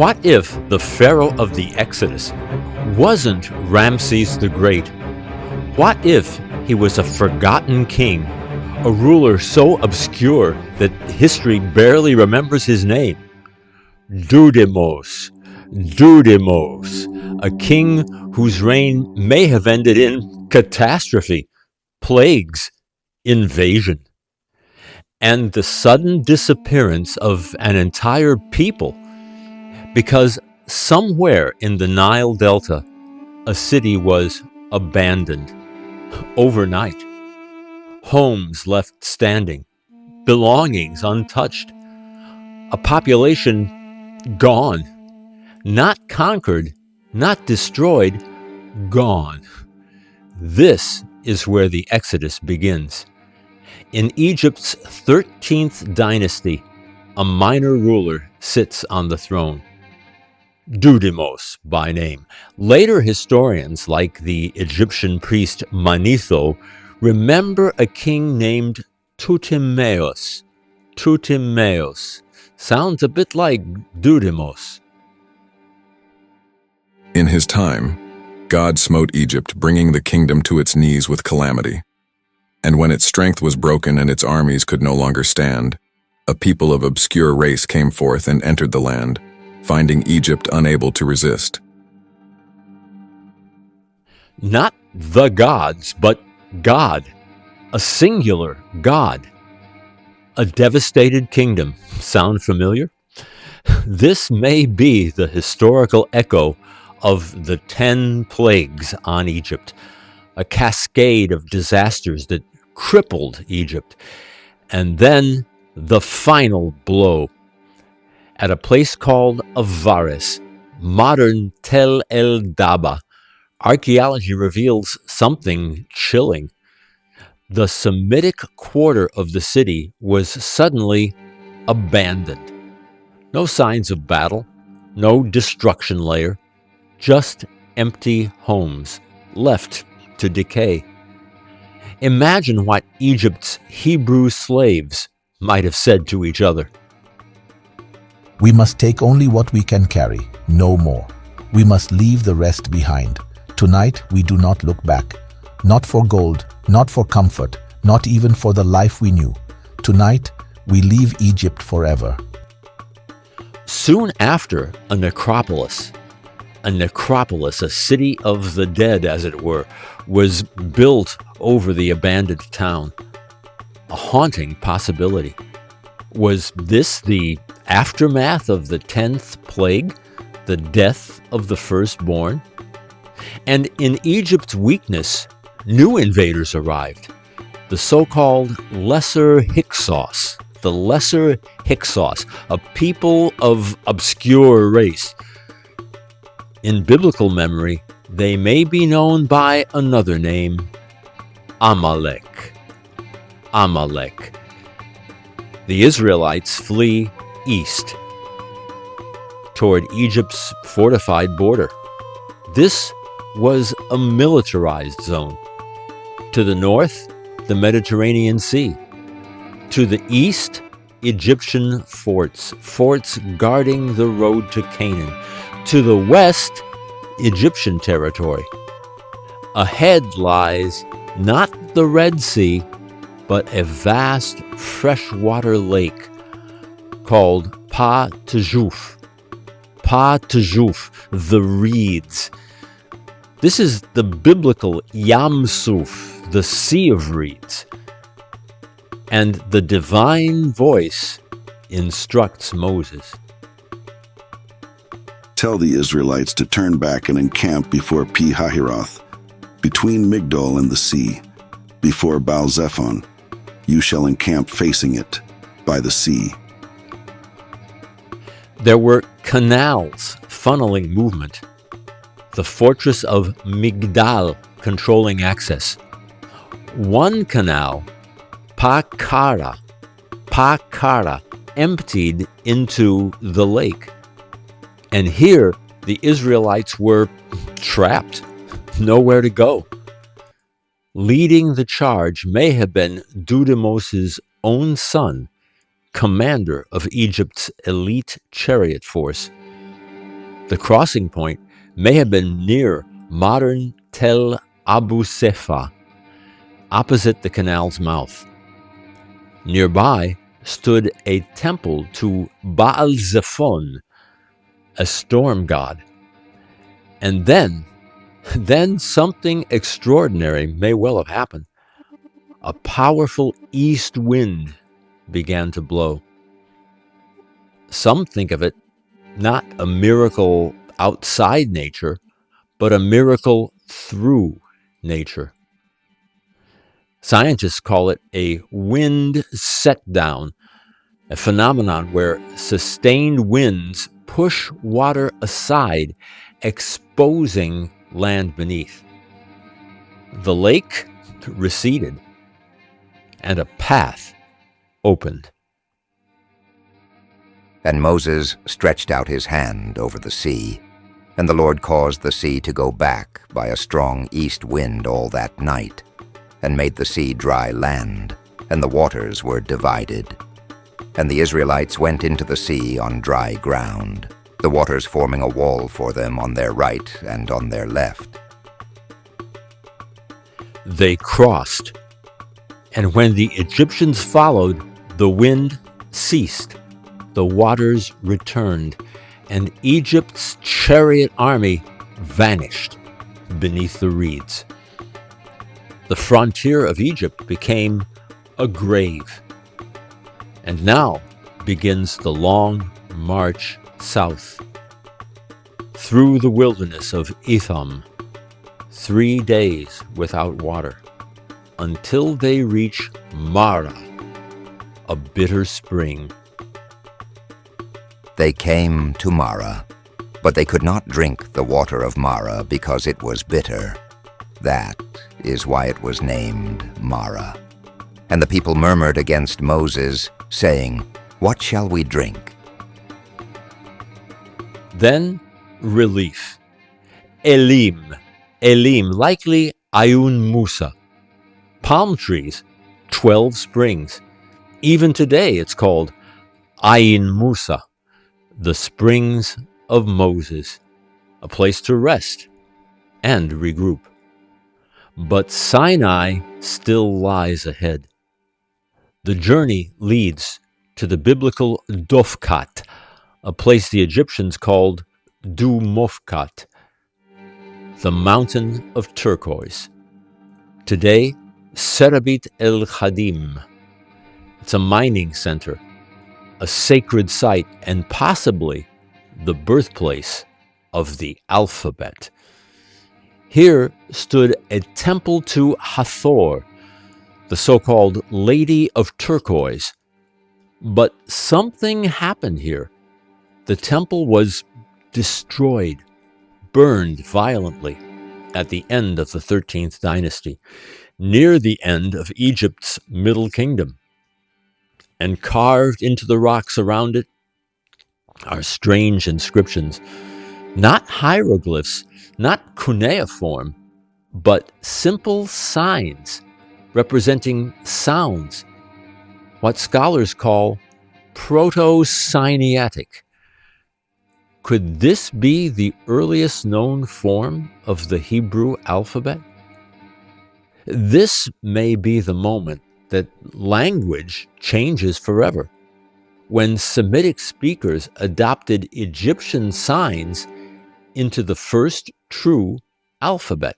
What if the Pharaoh of the Exodus wasn't Ramses the Great? What if he was a forgotten king, a ruler so obscure that history barely remembers his name? Dudimose, a king whose reign may have ended in catastrophe, plagues, invasion, and the sudden disappearance of an entire people, because somewhere in the Nile Delta, a city was abandoned overnight. Homes left standing, belongings untouched, a population gone, not conquered, not destroyed, gone. This is where the Exodus begins. In Egypt's 13th dynasty, a minor ruler sits on the throne, Dudimose by name. Later historians, like the Egyptian priest Manetho, remember a king named Dudimose. Sounds a bit like Dudimose. In his time, God smote Egypt, bringing the kingdom to its knees with calamity. And when its strength was broken and its armies could no longer stand, a people of obscure race came forth and entered the land, finding Egypt unable to resist. Not the gods, but God, a singular God. A devastated kingdom. Sound familiar? This may be the historical echo of the 10 plagues on Egypt, a cascade of disasters that crippled Egypt. And then the final blow. At a place called Avaris, modern Tel el-Daba, archaeology reveals something chilling. The Semitic quarter of the city was suddenly abandoned. No signs of battle, no destruction layer, just empty homes left to decay. Imagine what Egypt's Hebrew slaves might have said to each other. We must take only what we can carry, no more. We must leave the rest behind. Tonight we do not look back. Not for gold, not for comfort, not even for the life we knew. Tonight we leave Egypt forever. Soon after, a necropolis, a city of the dead, as it were, was built over the abandoned town. A haunting possibility. Was this the aftermath of the 10th plague, the death of the firstborn? And in Egypt's weakness, new invaders arrived, the so-called Lesser Hyksos, a people of obscure race. In biblical memory, they may be known by another name, Amalek. The Israelites flee east toward Egypt's fortified border. This was a militarized zone. To the north, the Mediterranean Sea. To the east, Egyptian forts guarding the road to Canaan. To the west, Egyptian territory. Ahead lies not the Red Sea, but a vast freshwater lake called Pa-Tejuf, the reeds. This is the biblical Yam Suf, the Sea of Reeds. And the divine voice instructs Moses. Tell the Israelites to turn back and encamp before Pi-Hahiroth, between Migdol and the sea, before Baal-Zephon. You shall encamp facing it, by the sea. There were canals funneling movement. The fortress of Migdal controlling access. One canal, Pa-Kara, emptied into the lake. And here the Israelites were trapped, nowhere to go. Leading the charge may have been Dudimose's own son, commander of Egypt's elite chariot force, The crossing point may have been near modern Tel Abu Sefa, opposite the canal's mouth. Nearby stood a temple to Baal Zephon, a storm god. And then something extraordinary may well have happened. A powerful east wind began to blow. Some think of it not a miracle outside nature, but a miracle through nature. Scientists call it a wind set-down, a phenomenon where sustained winds push water aside, exposing land beneath. The lake receded, and a path opened. And Moses stretched out his hand over the sea, and the Lord caused the sea to go back by a strong east wind all that night, and made the sea dry land, and the waters were divided. And the Israelites went into the sea on dry ground, the waters forming a wall for them on their right and on their left. They crossed, and when the Egyptians followed, the wind ceased, the waters returned, and Egypt's chariot army vanished beneath the reeds. The frontier of Egypt became a grave. And now begins the long march south, through the wilderness of Etham, 3 days without water, until they reach Mara, a bitter spring. They came to Mara, but they could not drink the water of Mara because it was bitter. That is why it was named Mara. And the people murmured against Moses, saying, "What shall we drink?" Then relief. Elim, likely Ayun Musa. Palm trees, 12 springs. Even today it's called Ayin Musa, the springs of Moses, a place to rest and regroup. But Sinai still lies ahead. The journey leads to the biblical Dofkat, a place the Egyptians called Dumofkat, the mountain of turquoise. Today, Serabit el-Khadim. It's a mining center, a sacred site, and possibly the birthplace of the alphabet. Here stood a temple to Hathor, the so-called Lady of Turquoise. But something happened here. The temple was destroyed, burned violently at the end of the 13th dynasty, near the end of Egypt's Middle Kingdom. And carved into the rocks around it are strange inscriptions, not hieroglyphs, not cuneiform, but simple signs representing sounds, what scholars call Proto-Sinaitic. Could this be the earliest known form of the Hebrew alphabet? This may be the moment that language changes forever, when Semitic speakers adopted Egyptian signs into the first true alphabet.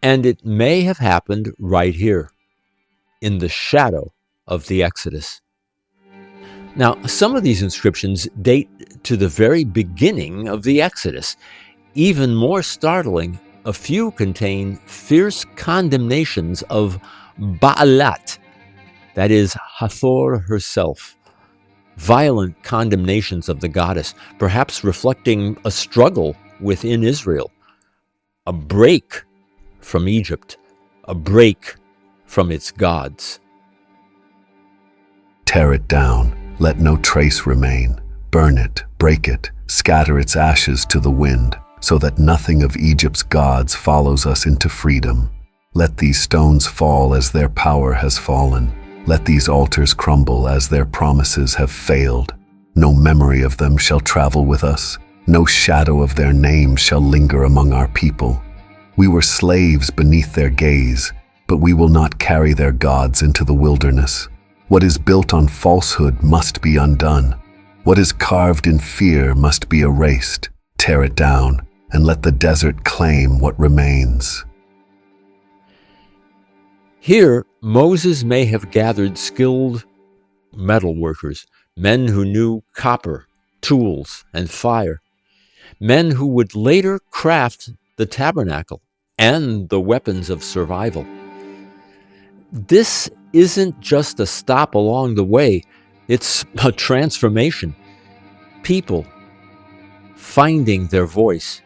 And it may have happened right here, in the shadow of the Exodus. Now, some of these inscriptions date to the very beginning of the Exodus. Even more startling, a few contain fierce condemnations of Baalat, that is, Hathor herself. Violent condemnations of the goddess, perhaps reflecting a struggle within Israel, a break from Egypt, a break from its gods. Tear it down, let no trace remain. Burn it, break it, scatter its ashes to the wind, so that nothing of Egypt's gods follows us into freedom. Let these stones fall as their power has fallen. Let these altars crumble as their promises have failed. No memory of them shall travel with us. No shadow of their name shall linger among our people. We were slaves beneath their gaze, but we will not carry their gods into the wilderness. What is built on falsehood must be undone. What is carved in fear must be erased. Tear it down, and let the desert claim what remains. Here, Moses may have gathered skilled metal workers, men who knew copper, tools, and fire, men who would later craft the tabernacle and the weapons of survival. This isn't just a stop along the way, it's a transformation. People finding their voice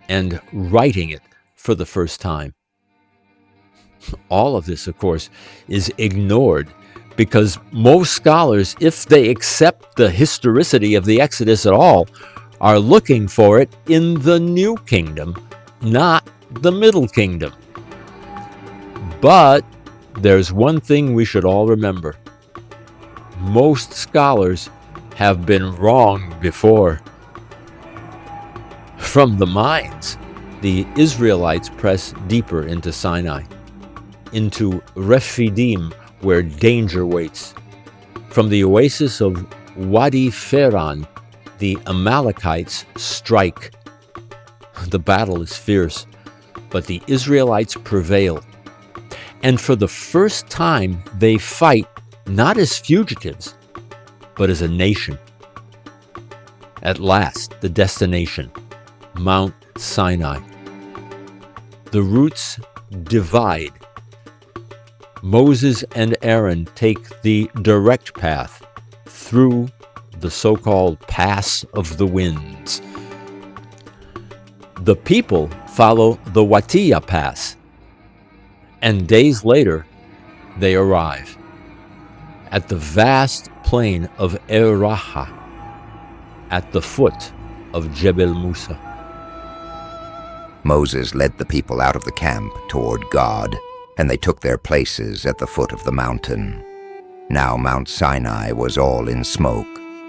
and writing it for the first time. All of this, of course, is ignored because most scholars, if they accept the historicity of the Exodus at all, are looking for it in the New Kingdom, not the Middle Kingdom. But there's one thing we should all remember. Most scholars have been wrong before. From the mines, the Israelites press deeper into Sinai, into Rephidim, where danger waits. From the oasis of Wadi Faran, the Amalekites strike. The battle is fierce, but the Israelites prevail. And for the first time, they fight not as fugitives, but as a nation. At last, the destination, Mount Sinai. The routes divide. Moses and Aaron take the direct path through the so-called Pass of the Winds. The people follow the Watiya Pass, and days later, they arrive at the vast plain of Eraha, at the foot of Jebel Musa. Moses led the people out of the camp toward God, and they took their places at the foot of the mountain. Now Mount Sinai was all in smoke,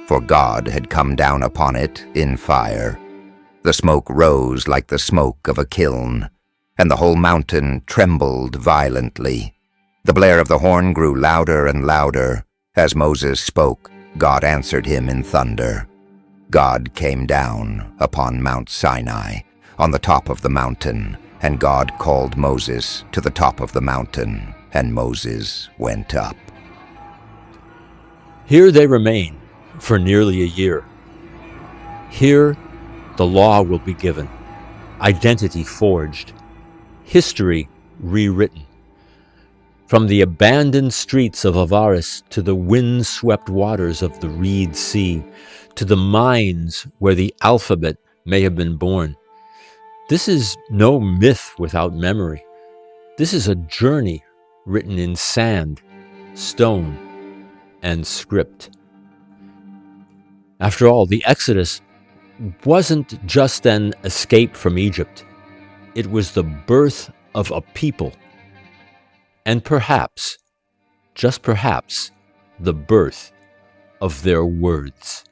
for God had come down upon it in fire. The smoke rose like the smoke of a kiln, and the whole mountain trembled violently. The blare of the horn grew louder and louder. As Moses spoke, God answered him in thunder. God came down upon Mount Sinai, on the top of the mountain, and God called Moses to the top of the mountain, and Moses went up. Here they remain for nearly a year. Here, the law will be given, identity forged, history rewritten. From the abandoned streets of Avaris to the wind-swept waters of the Reed Sea, to the mines where the alphabet may have been born. This is no myth without memory. This is a journey written in sand, stone, and script. After all, the Exodus wasn't just an escape from Egypt. It was the birth of a people. And perhaps, just perhaps, the birth of their words.